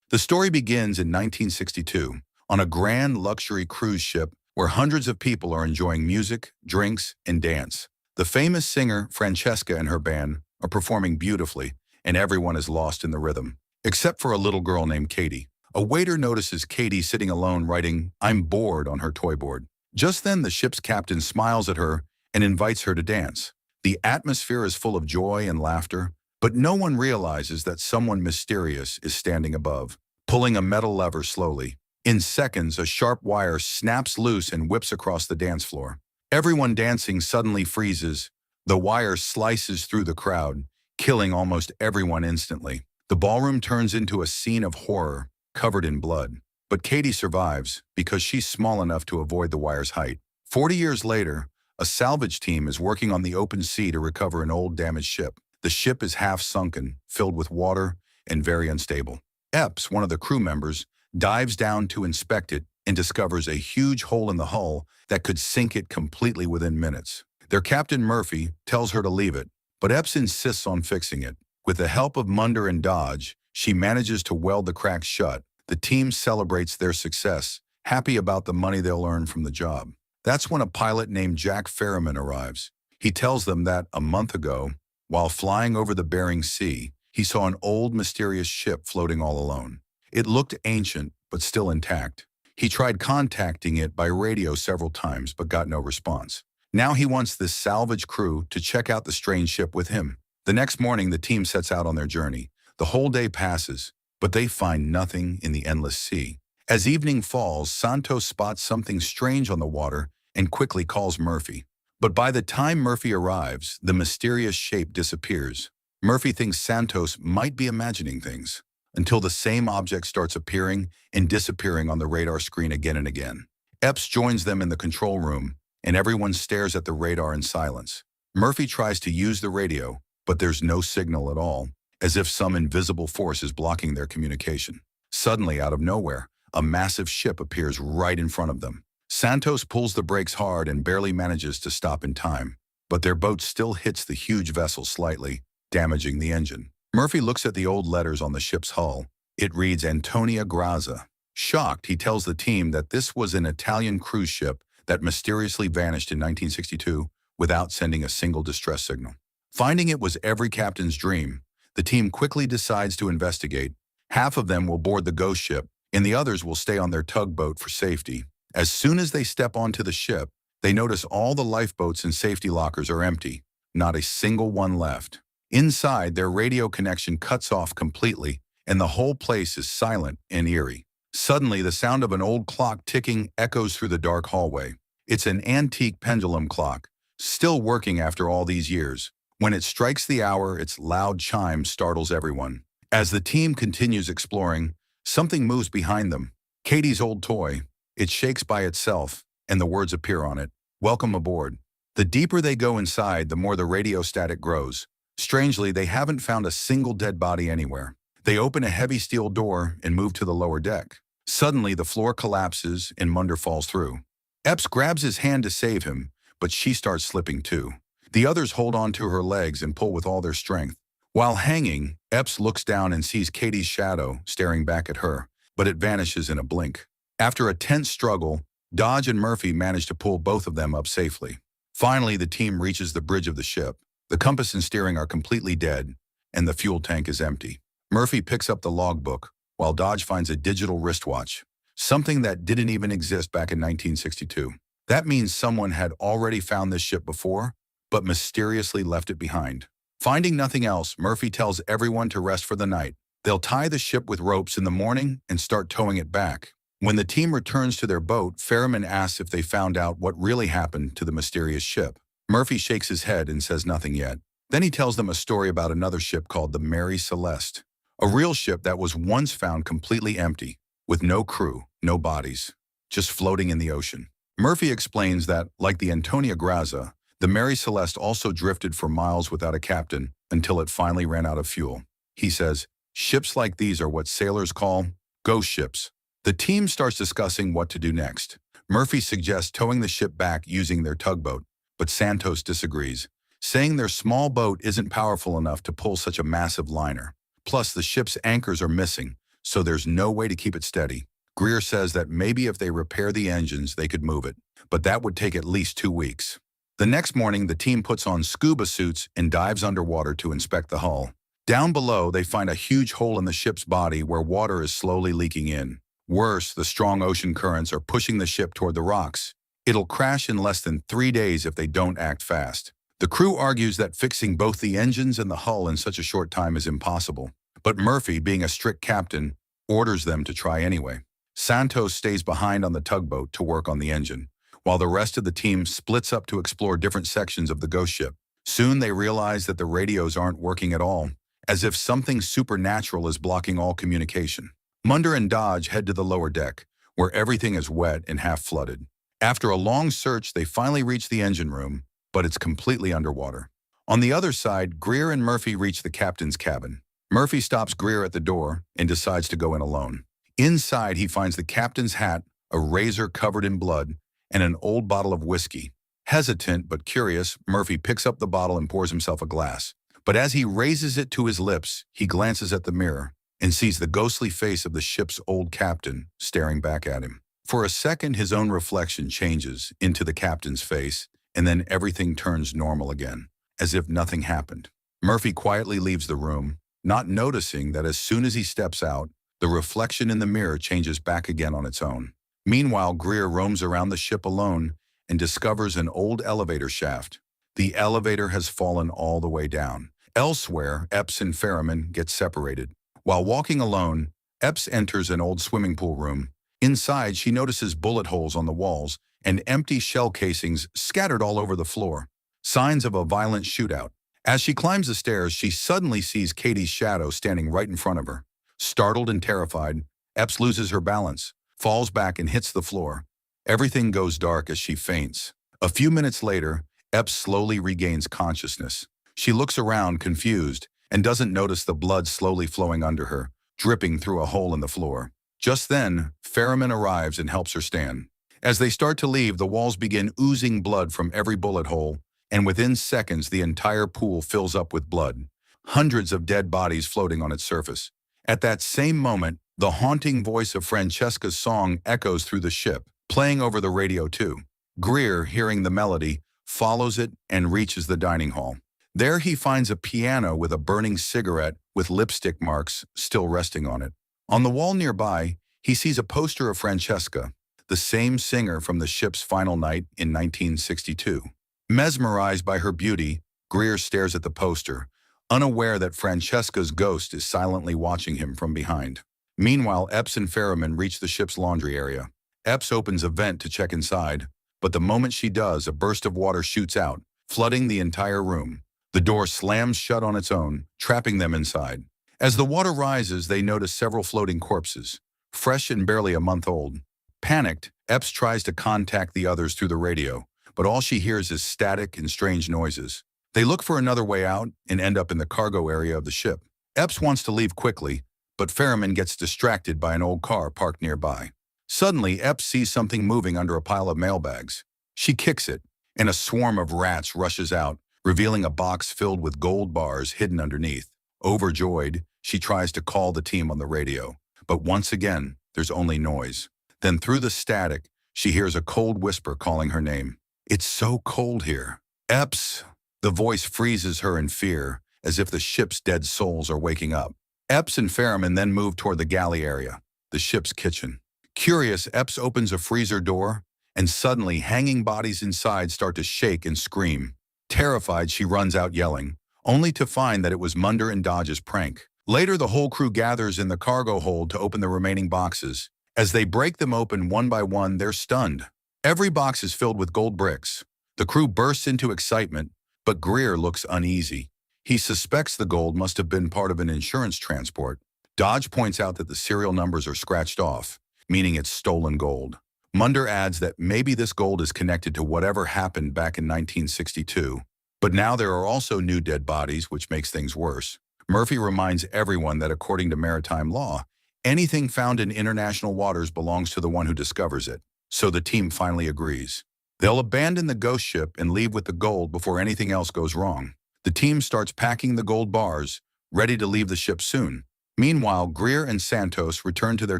The story begins in 1962 on a grand luxury cruise ship where hundreds of people are enjoying music, drinks, and dance. The famous singer Francesca and her band are performing beautifully, and everyone is lost in the rhythm, except for a little girl named Katie. A waiter notices Katie sitting alone writing, "I'm bored" on her toy board. Just then, the ship's captain smiles at her and invites her to dance. The atmosphere is full of joy and laughter, but no one realizes that someone mysterious is standing above, pulling a metal lever slowly. In seconds, a sharp wire snaps loose and whips across the dance floor. Everyone dancing suddenly freezes. The wire slices through the crowd, killing almost everyone instantly. The ballroom turns into a scene of horror, covered in blood. But Katie survives because she's small enough to avoid the wire's height. 40 years later, a salvage team is working on the open sea to recover an old damaged ship. The ship is half sunken, filled with water, and very unstable. Epps, one of the crew members, dives down to inspect it and discovers a huge hole in the hull that could sink it completely within minutes. Their captain, Murphy, tells her to leave it, but Epps insists on fixing it. With the help of Munder and Dodge, she manages to weld the cracks shut. The team celebrates their success, happy about the money they'll earn from the job. That's when a pilot named Jack Ferriman arrives. He tells them that a month ago, while flying over the Bering Sea, he saw an old, mysterious ship floating all alone. It looked ancient, but still intact. He tried contacting it by radio several times, but got no response. Now he wants this salvage crew to check out the strange ship with him. The next morning, the team sets out on their journey. The whole day passes, but they find nothing in the endless sea. As evening falls, Santos spots something strange on the water and quickly calls Murphy. But by the time Murphy arrives, the mysterious shape disappears. Murphy thinks Santos might be imagining things, until the same object starts appearing and disappearing on the radar screen again and again. Epps joins them in the control room, and everyone stares at the radar in silence. Murphy tries to use the radio, but there's no signal at all, as if some invisible force is blocking their communication. Suddenly, out of nowhere, a massive ship appears right in front of them. Santos pulls the brakes hard and barely manages to stop in time, but their boat still hits the huge vessel slightly, damaging the engine. Murphy looks at the old letters on the ship's hull. It reads Antonia Grazia. Shocked, he tells the team that this was an Italian cruise ship that mysteriously vanished in 1962 without sending a single distress signal. Finding it was every captain's dream, the team quickly decides to investigate. Half of them will board the ghost ship, and the others will stay on their tugboat for safety. As soon as they step onto the ship, they notice all the lifeboats and safety lockers are empty, not a single one left. Inside, their radio connection cuts off completely, and the whole place is silent and eerie. Suddenly, the sound of an old clock ticking echoes through the dark hallway. It's an antique pendulum clock, still working after all these years. When it strikes the hour, its loud chime startles everyone. As the team continues exploring, something moves behind them. Katie's old toy. It shakes by itself, and the words appear on it, "Welcome aboard." The deeper they go inside, the more the radio static grows. Strangely, they haven't found a single dead body anywhere. They open a heavy steel door and move to the lower deck. Suddenly, the floor collapses and Munder falls through. Epps grabs his hand to save him, but she starts slipping too. The others hold on to her legs and pull with all their strength. While hanging, Epps looks down and sees Katie's shadow staring back at her, but it vanishes in a blink. After a tense struggle, Dodge and Murphy manage to pull both of them up safely. Finally, the team reaches the bridge of the ship. The compass and steering are completely dead, and the fuel tank is empty. Murphy picks up the logbook, while Dodge finds a digital wristwatch, something that didn't even exist back in 1962. That means someone had already found this ship before, but mysteriously left it behind. Finding nothing else, Murphy tells everyone to rest for the night. They'll tie the ship with ropes in the morning and start towing it back. When the team returns to their boat, Ferriman asks if they found out what really happened to the mysterious ship. Murphy shakes his head and says nothing yet. Then he tells them a story about another ship called the Mary Celeste, a real ship that was once found completely empty, with no crew, no bodies, just floating in the ocean. Murphy explains that, like the Antonia Grazia, the Mary Celeste also drifted for miles without a captain until it finally ran out of fuel. He says, "Ships like these are what sailors call ghost ships." The team starts discussing what to do next. Murphy suggests towing the ship back using their tugboat, but Santos disagrees, saying their small boat isn't powerful enough to pull such a massive liner. Plus, the ship's anchors are missing, so there's no way to keep it steady. Greer says that maybe if they repair the engines, they could move it, but that would take at least 2 weeks. The next morning, the team puts on scuba suits and dives underwater to inspect the hull. Down below, they find a huge hole in the ship's body where water is slowly leaking in. Worse, the strong ocean currents are pushing the ship toward the rocks. It'll crash in less than 3 days if they don't act fast. The crew argues that fixing both the engines and the hull in such a short time is impossible. But Murphy, being a strict captain, orders them to try anyway. Santos stays behind on the tugboat to work on the engine, while the rest of the team splits up to explore different sections of the ghost ship. Soon they realize that the radios aren't working at all, as if something supernatural is blocking all communication. Munder and Dodge head to the lower deck, where everything is wet and half flooded. After a long search, they finally reach the engine room, but it's completely underwater. On the other side, Greer and Murphy reach the captain's cabin. Murphy stops Greer at the door and decides to go in alone. Inside, he finds the captain's hat, a razor covered in blood, and an old bottle of whiskey. Hesitant but curious, Murphy picks up the bottle and pours himself a glass. But as he raises it to his lips, he glances at the mirror and sees the ghostly face of the ship's old captain staring back at him. For a second, his own reflection changes into the captain's face, and then everything turns normal again, as if nothing happened. Murphy quietly leaves the room, not noticing that as soon as he steps out, the reflection in the mirror changes back again on its own. Meanwhile, Greer roams around the ship alone and discovers an old elevator shaft. The elevator has fallen all the way down. Elsewhere, Epps and Ferriman get separated. While walking alone, Epps enters an old swimming pool room. Inside, she notices bullet holes on the walls and empty shell casings scattered all over the floor. Signs of a violent shootout. As she climbs the stairs, she suddenly sees Katie's shadow standing right in front of her. Startled and terrified, Epps loses her balance, falls back and hits the floor. Everything goes dark as she faints. A few minutes later, Epps slowly regains consciousness. She looks around, confused, and doesn't notice the blood slowly flowing under her, dripping through a hole in the floor. Just then, Ferriman arrives and helps her stand. As they start to leave, the walls begin oozing blood from every bullet hole, and within seconds, the entire pool fills up with blood. Hundreds of dead bodies floating on its surface. At that same moment, the haunting voice of Francesca's song echoes through the ship, playing over the radio too. Greer, hearing the melody, follows it and reaches the dining hall. There he finds a piano with a burning cigarette with lipstick marks still resting on it. On the wall nearby, he sees a poster of Francesca, the same singer from the ship's final night in 1962. Mesmerized by her beauty, Greer stares at the poster, unaware that Francesca's ghost is silently watching him from behind. Meanwhile, Epps and Ferriman reach the ship's laundry area. Epps opens a vent to check inside, but the moment she does, a burst of water shoots out, flooding the entire room. The door slams shut on its own, trapping them inside. As the water rises, they notice several floating corpses, fresh and barely a month old. Panicked, Epps tries to contact the others through the radio, but all she hears is static and strange noises. They look for another way out and end up in the cargo area of the ship. Epps wants to leave quickly, but Ferriman gets distracted by an old car parked nearby. Suddenly, Epps sees something moving under a pile of mailbags. She kicks it, and a swarm of rats rushes out, revealing a box filled with gold bars hidden underneath. Overjoyed, she tries to call the team on the radio, but once again, there's only noise. Then through the static, she hears a cold whisper calling her name. "It's so cold here." "Epps!" The voice freezes her in fear, as if the ship's dead souls are waking up. Epps and Ferriman then move toward the galley area, the ship's kitchen. Curious, Epps opens a freezer door, and suddenly hanging bodies inside start to shake and scream. Terrified, she runs out yelling, only to find that it was Munder and Dodge's prank. Later, the whole crew gathers in the cargo hold to open the remaining boxes. As they break them open one by one, they're stunned. Every box is filled with gold bricks. The crew bursts into excitement, but Greer looks uneasy. He suspects the gold must have been part of an insurance transport. Dodge points out that the serial numbers are scratched off, meaning it's stolen gold. Munder adds that maybe this gold is connected to whatever happened back in 1962. But now there are also new dead bodies, which makes things worse. Murphy reminds everyone that according to maritime law, anything found in international waters belongs to the one who discovers it. So the team finally agrees. They'll abandon the ghost ship and leave with the gold before anything else goes wrong. The team starts packing the gold bars, ready to leave the ship soon. Meanwhile, Greer and Santos return to their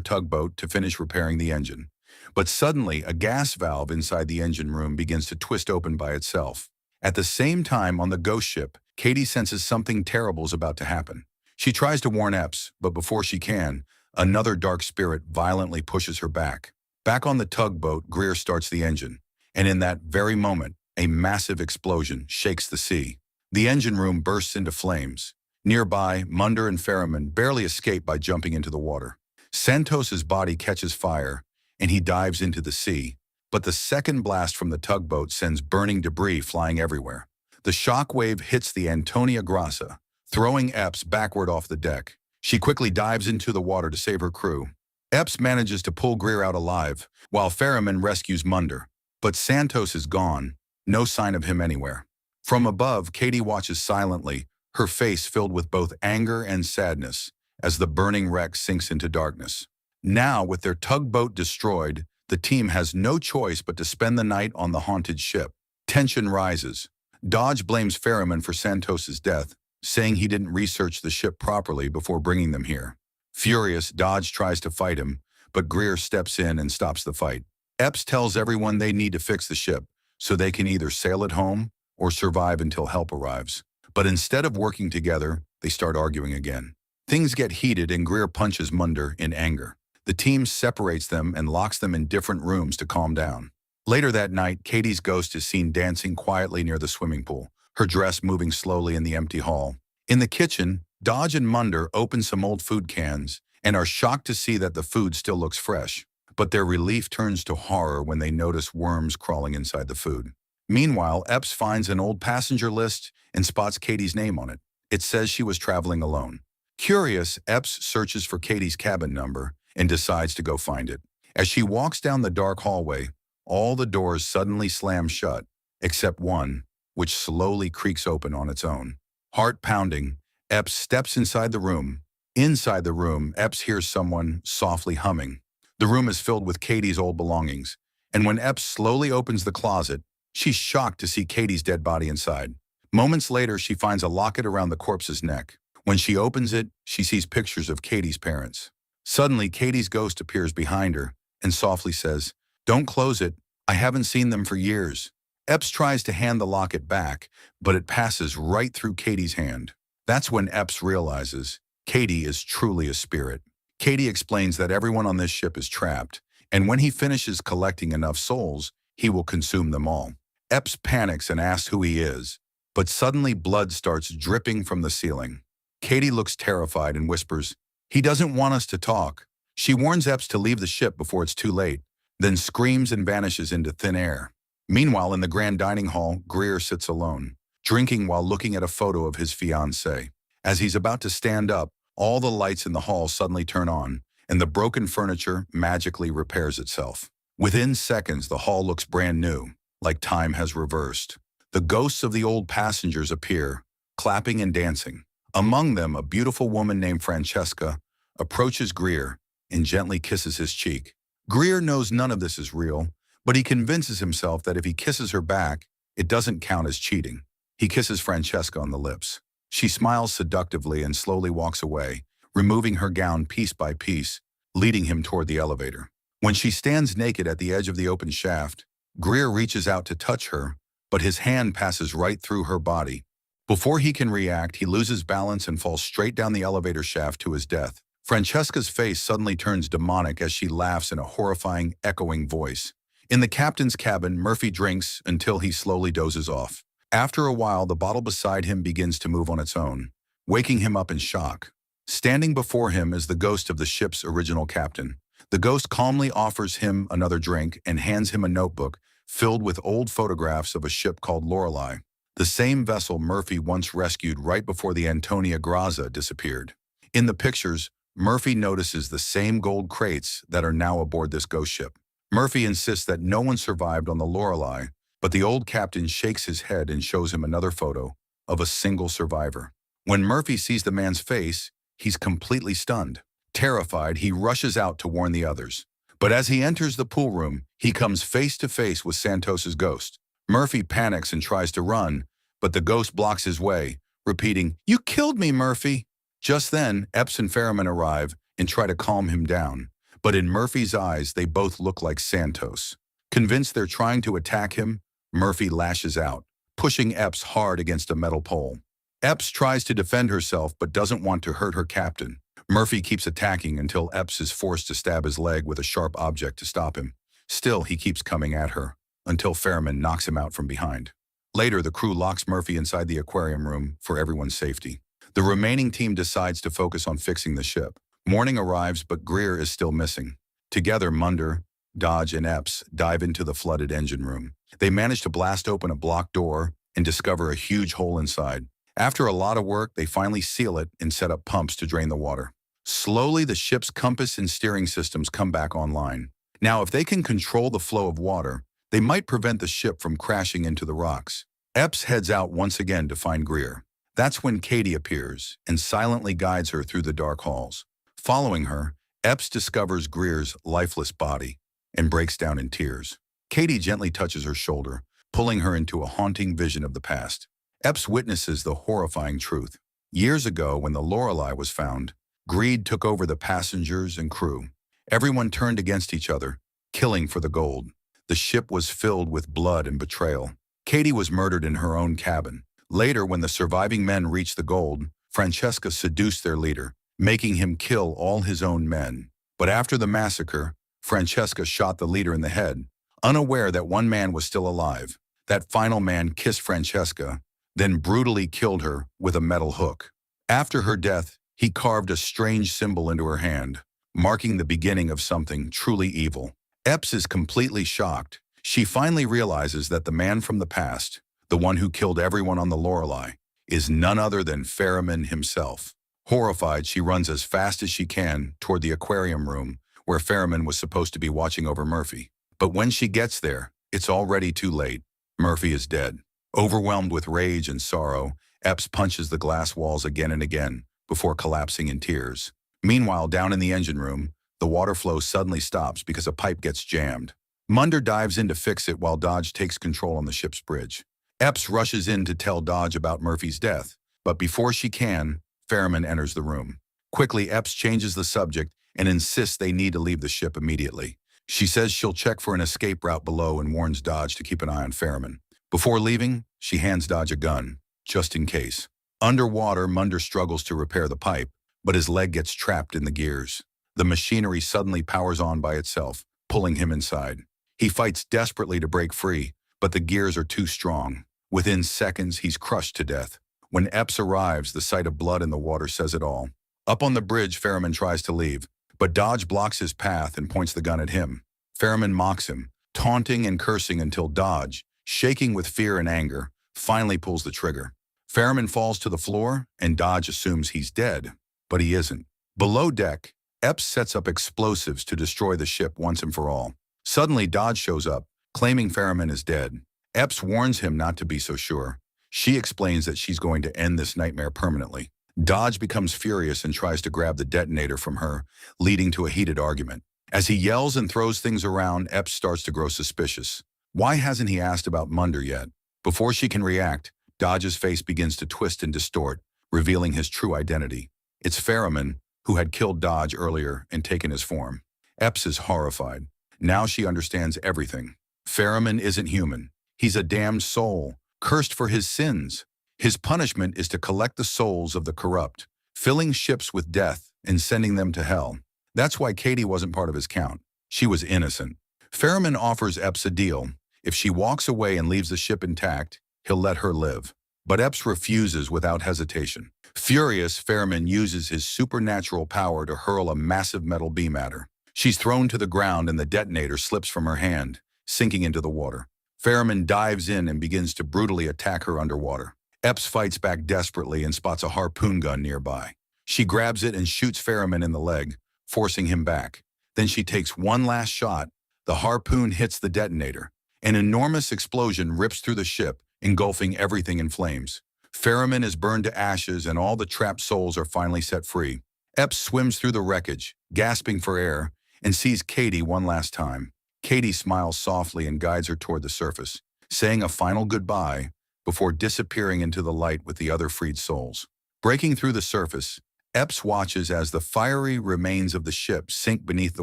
tugboat to finish repairing the engine. But suddenly, a gas valve inside the engine room begins to twist open by itself. At the same time, on the ghost ship, Katie senses something terrible is about to happen. She tries to warn Epps, but before she can, another dark spirit violently pushes her back. Back on the tugboat, Greer starts the engine, and in that very moment, a massive explosion shakes the sea. The engine room bursts into flames. Nearby, Munder and Ferriman barely escape by jumping into the water. Santos's body catches fire, and he dives into the sea. But the second blast from the tugboat sends burning debris flying everywhere. The shock wave hits the Antonia Grassa, throwing Epps backward off the deck. She quickly dives into the water to save her crew. Epps manages to pull Greer out alive, while Ferriman rescues Munder. But Santos is gone, no sign of him anywhere. From above, Katie watches silently, her face filled with both anger and sadness, as the burning wreck sinks into darkness. Now, with their tugboat destroyed, the team has no choice but to spend the night on the haunted ship. Tension rises. Dodge blames Ferriman for Santos's death, saying he didn't research the ship properly before bringing them here. Furious, Dodge tries to fight him, but Greer steps in and stops the fight. Epps tells everyone they need to fix the ship, so they can either sail it home or survive until help arrives. But instead of working together, they start arguing again. Things get heated and Greer punches Munder in anger. The team separates them and locks them in different rooms to calm down. Later that night, Katie's ghost is seen dancing quietly near the swimming pool, her dress moving slowly in the empty hall. In the kitchen, Dodge and Munder open some old food cans and are shocked to see that the food still looks fresh. But their relief turns to horror when they notice worms crawling inside the food. Meanwhile, Epps finds an old passenger list and spots Katie's name on it. It says she was traveling alone. Curious, Epps searches for Katie's cabin number and decides to go find it. As she walks down the dark hallway, all the doors suddenly slam shut, except one, which slowly creaks open on its own. Heart pounding, Epps steps inside the room. Inside the room, Epps hears someone softly humming. The room is filled with Katie's old belongings, and when Epps slowly opens the closet, she's shocked to see Katie's dead body inside. Moments later, she finds a locket around the corpse's neck. When she opens it, she sees pictures of Katie's parents. Suddenly, Katie's ghost appears behind her and softly says, "Don't close it. I haven't seen them for years." Epps tries to hand the locket back, but it passes right through Katie's hand. That's when Epps realizes Katie is truly a spirit. Katie explains that everyone on this ship is trapped, and when he finishes collecting enough souls, he will consume them all. Epps panics and asks who he is, but suddenly blood starts dripping from the ceiling. Katie looks terrified and whispers, "He doesn't want us to talk." She warns Epps to leave the ship before it's too late, then screams and vanishes into thin air. Meanwhile, in the grand dining hall, Greer sits alone, drinking while looking at a photo of his fiancée. As he's about to stand up, all the lights in the hall suddenly turn on, and the broken furniture magically repairs itself. Within seconds, the hall looks brand new, like time has reversed. The ghosts of the old passengers appear, clapping and dancing. Among them, a beautiful woman named Francesca approaches Greer and gently kisses his cheek. Greer knows none of this is real, but he convinces himself that if he kisses her back, it doesn't count as cheating. He kisses Francesca on the lips. She smiles seductively and slowly walks away, removing her gown piece by piece, leading him toward the elevator. When she stands naked at the edge of the open shaft, Greer reaches out to touch her, but his hand passes right through her body. Before he can react, he loses balance and falls straight down the elevator shaft to his death. Francesca's face suddenly turns demonic as she laughs in a horrifying, echoing voice. In the captain's cabin, Murphy drinks until he slowly dozes off. After a while, the bottle beside him begins to move on its own, waking him up in shock. Standing before him is the ghost of the ship's original captain. The ghost calmly offers him another drink and hands him a notebook filled with old photographs of a ship called Lorelei, the same vessel Murphy once rescued right before the Antonia Grassa disappeared. In the pictures, Murphy notices the same gold crates that are now aboard this ghost ship. Murphy insists that no one survived on the Lorelei, but the old captain shakes his head and shows him another photo of a single survivor. When Murphy sees the man's face, he's completely stunned. Terrified, he rushes out to warn the others. But as he enters the pool room, he comes face to face with Santos's ghost. Murphy panics and tries to run, but the ghost blocks his way, repeating, "You killed me, Murphy." Just then, Epps and Ferriman arrive and try to calm him down. But in Murphy's eyes, they both look like Santos. Convinced they're trying to attack him, Murphy lashes out, pushing Epps hard against a metal pole. Epps tries to defend herself but doesn't want to hurt her captain. Murphy keeps attacking until Epps is forced to stab his leg with a sharp object to stop him. Still, he keeps coming at her, until Ferriman knocks him out from behind. Later, the crew locks Murphy inside the aquarium room for everyone's safety. The remaining team decides to focus on fixing the ship. Morning arrives, but Greer is still missing. Together, Munder, Dodge, and Epps dive into the flooded engine room. They manage to blast open a blocked door and discover a huge hole inside. After a lot of work, they finally seal it and set up pumps to drain the water. Slowly, the ship's compass and steering systems come back online. Now, if they can control the flow of water, they might prevent the ship from crashing into the rocks. Epps heads out once again to find Greer. That's when Katie appears and silently guides her through the dark halls. Following her, Epps discovers Greer's lifeless body and breaks down in tears. Katie gently touches her shoulder, pulling her into a haunting vision of the past. Epps witnesses the horrifying truth. Years ago, when the Lorelei was found, greed took over the passengers and crew. Everyone turned against each other, killing for the gold. The ship was filled with blood and betrayal. Katie was murdered in her own cabin. Later, when the surviving men reached the gold, Francesca seduced their leader, making him kill all his own men. But after the massacre, Francesca shot the leader in the head, unaware that one man was still alive. That final man kissed Francesca, then brutally killed her with a metal hook. After her death, he carved a strange symbol into her hand, marking the beginning of something truly evil. Epps is completely shocked. She finally realizes that the man from the past, the one who killed everyone on the Lorelei, is none other than Ferriman himself. Horrified, she runs as fast as she can toward the aquarium room where Ferriman was supposed to be watching over Murphy. But when she gets there, it's already too late. Murphy is dead. Overwhelmed with rage and sorrow, Epps punches the glass walls again and again before collapsing in tears. Meanwhile, down in the engine room, the water flow suddenly stops because a pipe gets jammed. Munder dives in to fix it while Dodge takes control on the ship's bridge. Epps rushes in to tell Dodge about Murphy's death, but before she can, Ferriman enters the room. Quickly, Epps changes the subject and insists they need to leave the ship immediately. She says she'll check for an escape route below and warns Dodge to keep an eye on Ferriman. Before leaving, she hands Dodge a gun, just in case. Underwater, Munder struggles to repair the pipe, but his leg gets trapped in the gears. The machinery suddenly powers on by itself, pulling him inside. He fights desperately to break free, but the gears are too strong. Within seconds, he's crushed to death. When Epps arrives, the sight of blood in the water says it all. Up on the bridge, Ferriman tries to leave, but Dodge blocks his path and points the gun at him. Ferriman mocks him, taunting and cursing until Dodge, shaking with fear and anger, finally pulls the trigger. Ferriman falls to the floor, and Dodge assumes he's dead, but he isn't. Below deck, Epps sets up explosives to destroy the ship once and for all. Suddenly, Dodge shows up, claiming Ferriman is dead. Epps warns him not to be so sure. She explains that she's going to end this nightmare permanently. Dodge becomes furious and tries to grab the detonator from her, leading to a heated argument. As he yells and throws things around, Epps starts to grow suspicious. Why hasn't he asked about Munder yet? Before she can react, Dodge's face begins to twist and distort, revealing his true identity. It's Ferriman, who had killed Dodge earlier and taken his form. Epps is horrified. Now she understands everything. Ferriman isn't human. He's a damned soul, cursed for his sins. His punishment is to collect the souls of the corrupt, filling ships with death and sending them to hell. That's why Katie wasn't part of his count. She was innocent. Ferriman offers Epps a deal. If she walks away and leaves the ship intact, he'll let her live. But Epps refuses without hesitation. Furious, Ferriman uses his supernatural power to hurl a massive metal beam at her. She's thrown to the ground and the detonator slips from her hand, sinking into the water. Ferriman dives in and begins to brutally attack her underwater. Epps fights back desperately and spots a harpoon gun nearby. She grabs it and shoots Ferriman in the leg, forcing him back. Then she takes one last shot. The harpoon hits the detonator. An enormous explosion rips through the ship, engulfing everything in flames. Ferriman is burned to ashes and all the trapped souls are finally set free. Epps swims through the wreckage, gasping for air, and sees Katie one last time. Katie smiles softly and guides her toward the surface, saying a final goodbye before disappearing into the light with the other freed souls. Breaking through the surface, Epps watches as the fiery remains of the ship sink beneath the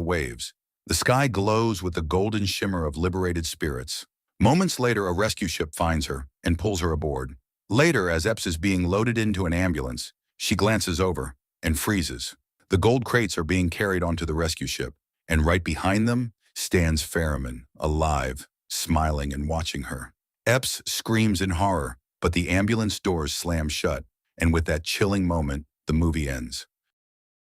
waves. The sky glows with the golden shimmer of liberated spirits. Moments later, a rescue ship finds her and pulls her aboard. Later, as Epps is being loaded into an ambulance, she glances over and freezes. The gold crates are being carried onto the rescue ship, and right behind them stands Ferriman, alive, smiling and watching her. Epps screams in horror, but the ambulance doors slam shut, and with that chilling moment, the movie ends.